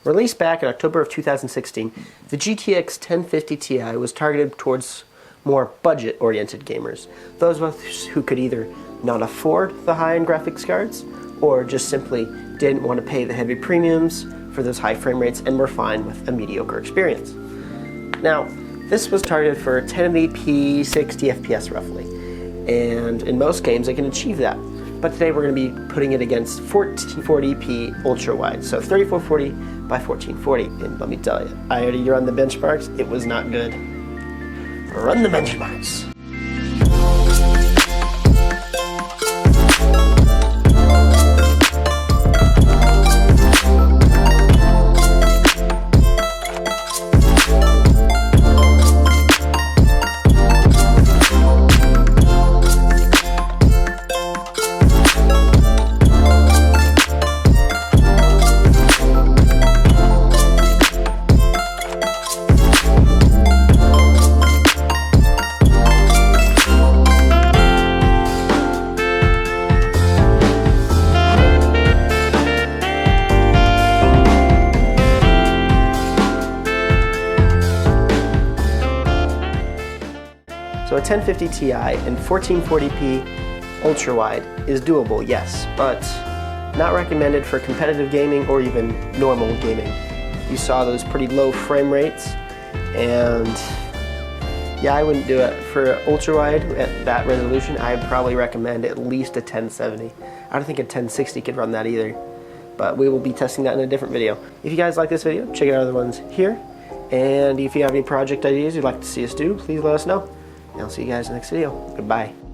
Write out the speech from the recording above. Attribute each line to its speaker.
Speaker 1: Released back in October of 2016, the GTX 1050 Ti was targeted towards more budget-oriented gamers, those of us who could either not afford the high-end graphics cards or just simply didn't want to pay the heavy premiums for those high frame rates and were fine with a mediocre experience. Now, this was targeted for 1080p, 60 FPS roughly, and in most games it can achieve that. But today we're going to be putting it against 1440p ultra-wide, so 3440 by 1440, and let me tell you, I already run the benchmarks, it was not good. Run the benchmarks. So a 1050 Ti and 1440p ultra-wide is doable, yes, but not recommended for competitive gaming or even normal gaming. You saw those pretty low frame rates, and yeah, I wouldn't do it. For ultra-wide at that resolution, I'd probably recommend at least a 1070. I don't think a 1060 could run that either, but we will be testing that in a different video. If you guys like this video, check out other ones here, and if you have any project ideas you'd like to see us do, please let us know. And I'll see you guys in the next video. Goodbye.